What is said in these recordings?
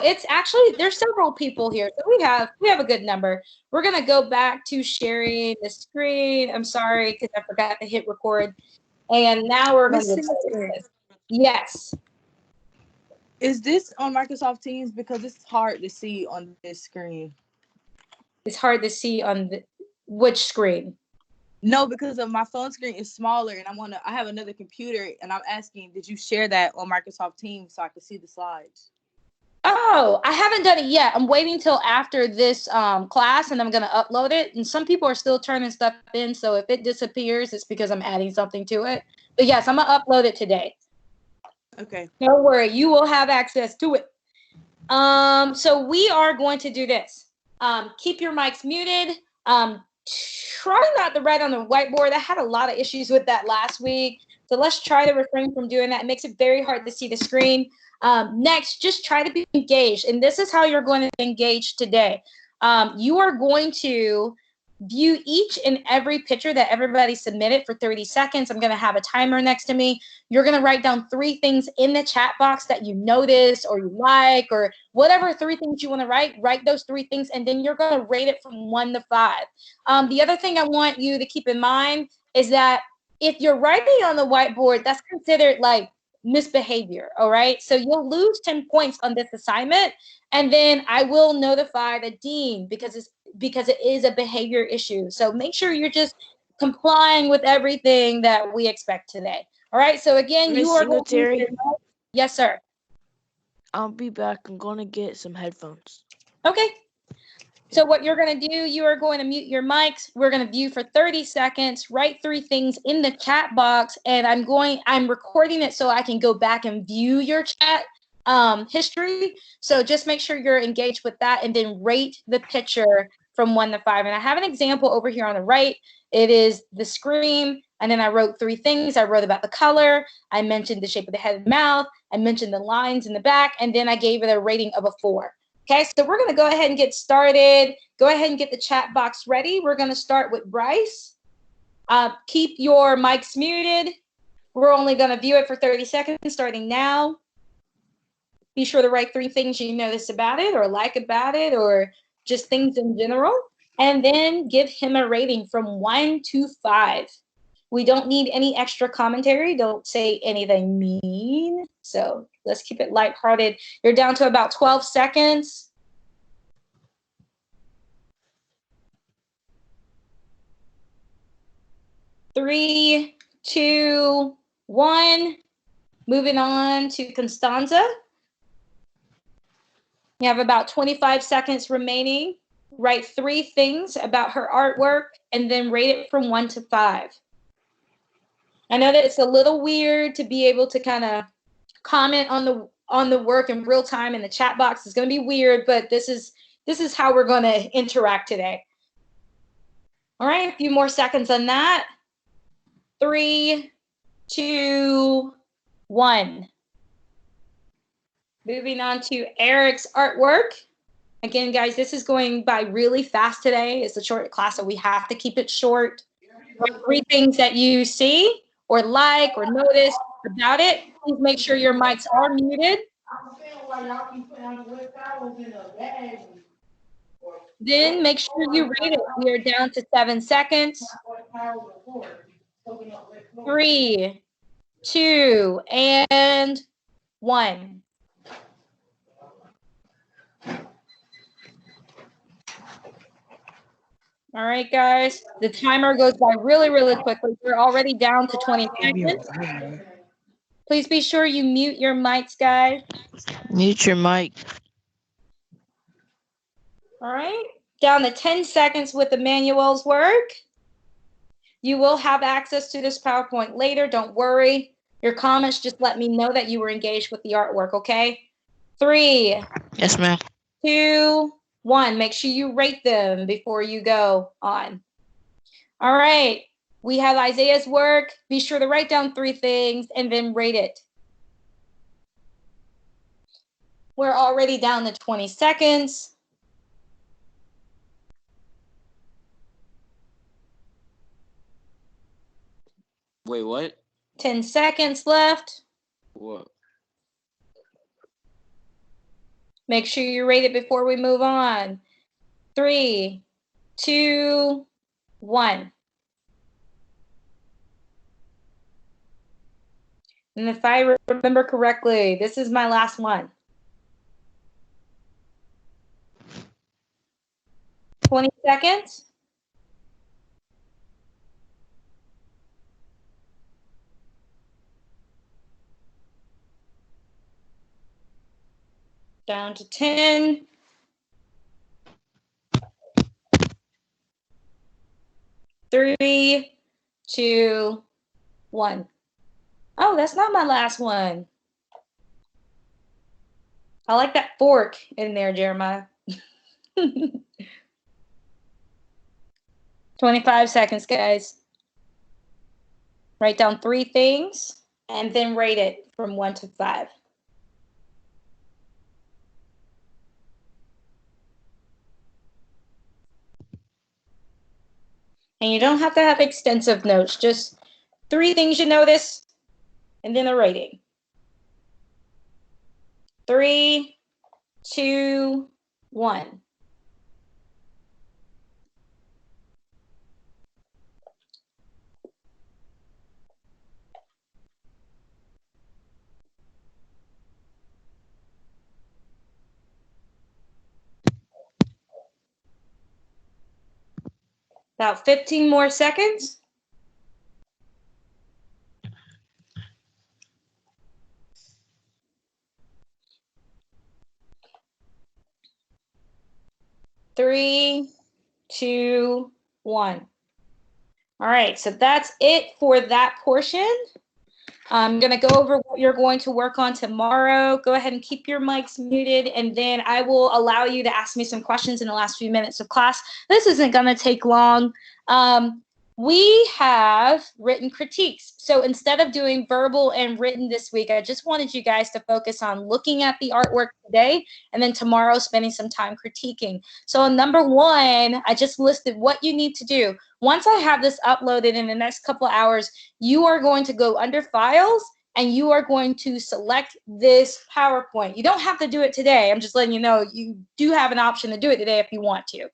it's actually, there's several people here. So we have a good number. We're gonna go back to sharing the screen. I'm sorry, because I forgot to hit record. And now we're gonna get started. Yes. Is this on Microsoft Teams? Because it's hard to see on this screen. It's hard to see on which screen? No, because of my phone screen is smaller, and I have another computer, and I'm asking, did you share that on Microsoft Teams so I can see the slides? Oh, I haven't done it yet. I'm waiting till after this class, and I'm going to upload it. And some people are still turning stuff in, so if it disappears, it's because I'm adding something to it. But yes, I'm going to upload it today. Okay. Don't worry, you will have access to it. So we are going to do this. Keep your mics muted. Try not to write on the whiteboard. I had a lot of issues with that last week. So let's try to refrain from doing that. It makes it very hard to see the screen. Next, just try to be engaged. And this is how you're going to engage today. You are going to view each and every picture that everybody submitted for 30 seconds. I'm going to have a timer next to me. You're going to write down 3 things in the chat box that you notice or you like, or whatever 3 things you want to write those 3 things, and then you're going to rate it from 1 to 5. The other thing I want you to keep in mind is that if you're writing on the whiteboard, that's considered like misbehavior. All right. So you'll lose 10 points on this assignment. And then I will notify the dean because it is a behavior issue. So make sure you're just complying with everything that we expect today. All right. So again, Miss Singletary. Yes, sir. I'll be back. I'm going to get some headphones. Okay. So what you're going to do, you are going to mute your mics. We're going to view for 30 seconds, write 3 things in the chat box, and I'm recording it so I can go back and view your chat history. So just make sure you're engaged with that, and then rate the picture from 1 to 5. And I have an example over here on the right. It is the scream, and then I wrote 3 things. I wrote about the color. I mentioned the shape of the head and mouth. I mentioned the lines in the back, and then I gave it a rating of a 4. Okay, so we're going to go ahead and get started. Go ahead and get the chat box ready. We're going to start with Bryce. Keep your mics muted. We're only going to view it for 30 seconds starting now. Be sure to write 3 things you notice about it or like about it or just things in general. And then give him a rating from 1 to 5. We don't need any extra commentary. Don't say anything mean. So let's keep it lighthearted. You're down to about 12 seconds. Three, 2, 1. Moving on to Constanza. You have about 25 seconds remaining. Write 3 things about her artwork and then rate it from 1 to 5. I know that it's a little weird to be able to kind of comment on the work in real time in the chat box. It's going to be weird, but this is how we're going to interact today. All right, a few more seconds on that. 3, 2, 1. Moving on to Eric's artwork. Again, guys, this is going by really fast today. It's a short class, so we have to keep it short. 3 things that you see or like or notice about it. Please make sure your mics are muted. Then make sure you rate it. We are down to 7 seconds. 3, 2, and 1. All right, guys. The timer goes by really, really quickly. We're already down to 20 seconds. Please be sure you mute your mics, guys. Mute your mic. All right. Down to 10 seconds with Emmanuel's work. You will have access to this PowerPoint later. Don't worry. Your comments just let me know that you were engaged with the artwork, okay? 3. Yes, ma'am. 2, 1. Make sure you rate them before you go on. All right. We have Isaiah's work. Be sure to write down 3 things and then rate it. We're already down to 20 seconds. Wait, what? 10 seconds left. What? Make sure you rate it before we move on. 3, 2, 1. And if I remember correctly, this is my last one. 20 seconds. Down to 10. 3, 2, 1. Oh, that's not my last one. I like that fork in there, Jeremiah. 25 seconds, guys. Write down 3 things and then rate it from 1 to 5. And you don't have to have extensive notes, just 3 things you notice and then a rating. 3, 2, 1. About 15 more seconds. Three, 2, 1. All right, so that's it for that portion. I'm going to go over what you're going to work on tomorrow. Go ahead and keep your mics muted, and then I will allow you to ask me some questions in the last few minutes of class. This isn't going to take long. We have written critiques. So instead of doing verbal and written this week, I just wanted you guys to focus on looking at the artwork today and then tomorrow spending some time critiquing. So on number 1, I just listed what you need to do. Once I have this uploaded in the next couple of hours, you are going to go under files and you are going to select this PowerPoint. You don't have to do it today. I'm just letting you know you do have an option to do it today if you want to.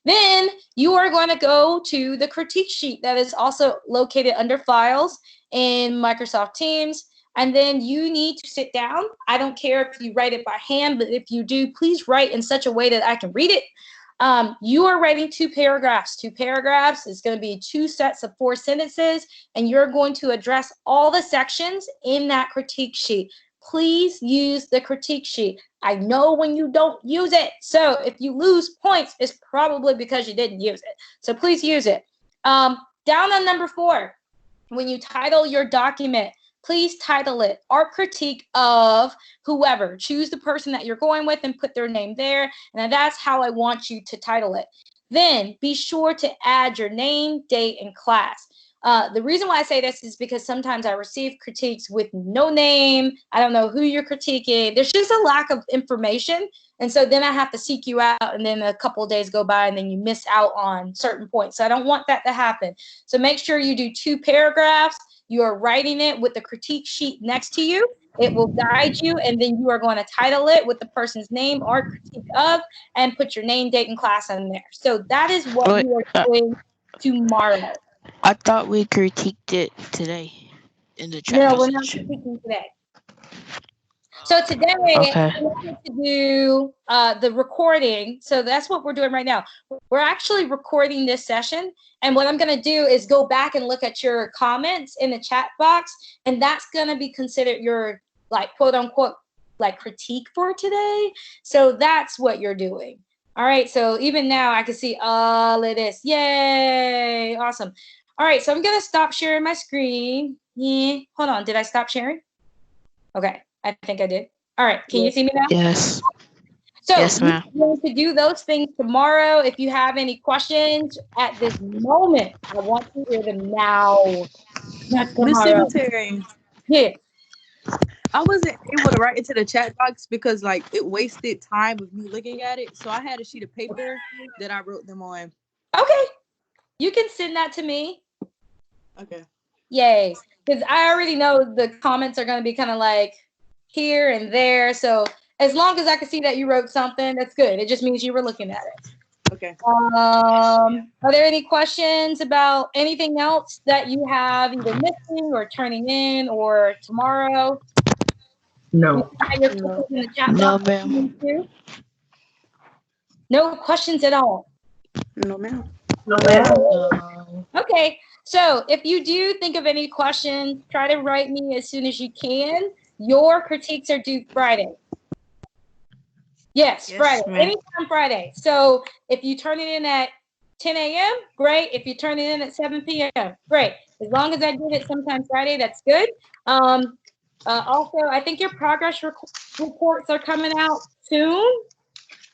Then you are going to go to the critique sheet that is also located under files in Microsoft Teams. And then you need to sit down. I don't care if you write it by hand, but if you do, please write in such a way that I can read it. You are writing 2 paragraphs. 2 paragraphs is going to be 2 sets of 4 sentences, and you're going to address all the sections in that critique sheet. Please use the critique sheet. I know when you don't use it. So if you lose points, it's probably because you didn't use it. So please use it. Down on number 4, when you title your document, please title it Art Critique of whoever. Choose the person that you're going with and put their name there. And that's how I want you to title it. Then be sure to add your name, date, and class. The reason why I say this is because sometimes I receive critiques with no name. I don't know who you're critiquing. There's just a lack of information. And so then I have to seek you out, and then a couple of days go by and then you miss out on certain points. So I don't want that to happen. So make sure you do 2 paragraphs. You are writing it with the critique sheet next to you. It will guide you, and then you are going to title it with the person's name, Art Critique of, and put your name, date, and class in there. So that is what we are doing tomorrow. I thought we critiqued it today in the chat No, we're not message. critiquing today. So today, Okay. I wanted to do the recording. So that's what we're doing right now. We're actually recording this session. And what I'm going to do is go back and look at your comments in the chat box. And that's going to be considered your, like, quote unquote, like critique for today. So that's what you're doing. All right. So even now I can see all of this. Yay. Awesome. All right. So I'm going to stop sharing my screen. Yeah. Hold on. Did I stop sharing? Okay. I think I did. All right. Can you see me now? Yes. So Yes, ma'am. you're going to do those things tomorrow. If you have any questions at this moment, I want to hear them now. Not Miss tomorrow. Secretary, Yeah. I wasn't able to write into the chat box because like it wasted time of me looking at it. So I had a sheet of paper that I wrote them on. Okay. You can send that to me. Okay. Yay. Because I already know the comments are going to be kind of like here and there. So as long as I can see that you wrote something, that's good. It just means you were looking at it. Okay. Are there any questions about anything else that you have either missing or turning in or tomorrow? No. No, ma'am. No questions at all. No, ma'am. No. Okay, so if you do think of any questions, try to write me as soon as you can. Your critiques are due Friday. Yes, Friday. ma'am. Anytime Friday. So if you turn it in at 10 a.m., great. If you turn it in at 7 p.m., great. As long as I did it sometime Friday, that's good. Also, I think your progress reports are coming out soon.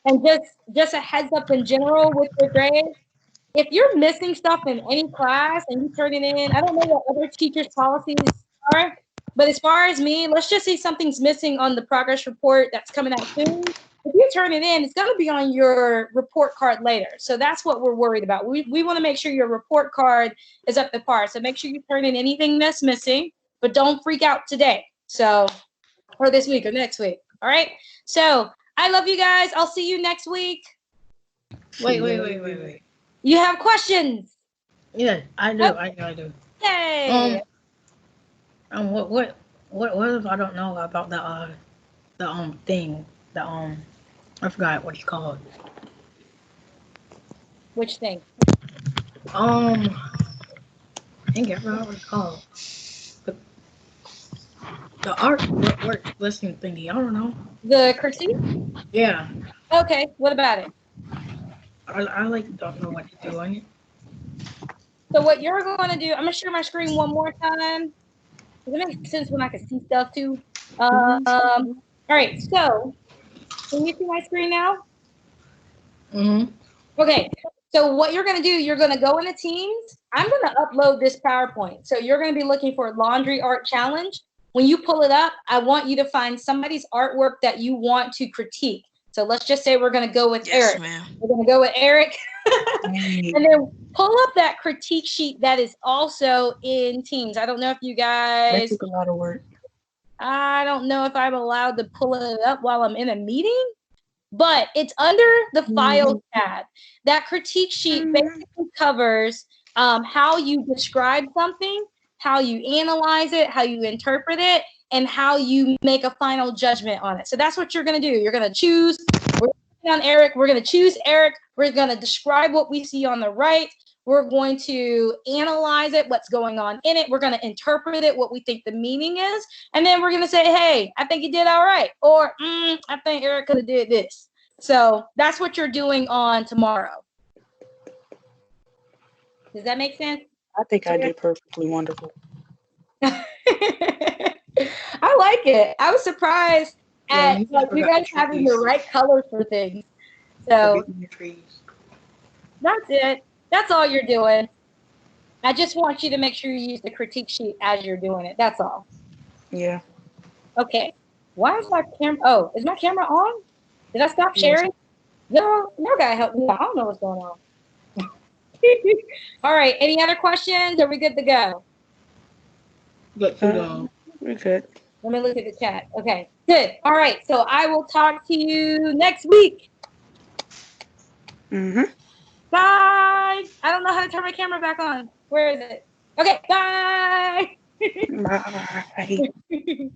And just a heads up in general with your grades. If you're missing stuff in any class and you turn it in, I don't know what other teachers' policies are, but as far as me, let's just say something's missing on the progress report that's coming out soon. If you turn it in, it's going to be on your report card later. So that's what we're worried about. We want to make sure your report card is up to par. So make sure you turn in anything that's missing, but don't freak out today. So, or this week or next week. All right. So I love you guys. I'll see you next week. Wait. You have questions? Yeah, I do. I do. Yay! What if I don't know about the thing, I forgot what it's called. Which thing? I think I forgot what it's called. The art work listing thingy. I don't know. The critique? Yeah, Okay, what about it? I like don't know what to do on it. So what you're going to do, I'm going to share my screen one more time. Does it make sense when I can see stuff too? All right, so can you see my screen now? Mm-hmm. Okay, so what you're going to do, you're going to go into Teams. I'm going to upload this PowerPoint. So you're going to be looking for Laundry Art Challenge. When you pull it up, I want you to find somebody's artwork that you want to critique. So let's just say we're going to go with Eric. Ma'am. We're going to go with Eric. And then pull up that critique sheet that is also in Teams. I don't know if you That guys, took a lot of work. I don't know if I'm allowed to pull it up while I'm in a meeting, but it's under the Files tab. That critique sheet basically covers how you describe something, how you analyze it, how you interpret it, and how you make a final judgment on it. So that's what you're going to do. You're going to choose. We're on Eric. We're going to choose Eric. We're going to describe what we see on the right. We're going to analyze it, what's going on in it. We're going to interpret it, what we think the meaning is. And then we're going to say, hey, I think you did all right. Or I think Eric could have did this. So that's what you're doing on tomorrow. Does that make sense? I think I did perfectly wonderful. I like it. I was surprised at you guys having the right colors for things. So that's it. That's all you're doing. I just want you to make sure you use the critique sheet as you're doing it. That's all. Yeah. Okay. Why is my camera? Oh, is my camera on? Did I stop sharing? No guy help me. I don't know what's going on. All right. Any other questions? Are we good to go? Good to go. We're good. Let me look at the chat. Okay, good. All right. So I will talk to you next week. Mm-hmm. Bye. I don't know how to turn my camera back on. Where is it? Okay, bye. Bye.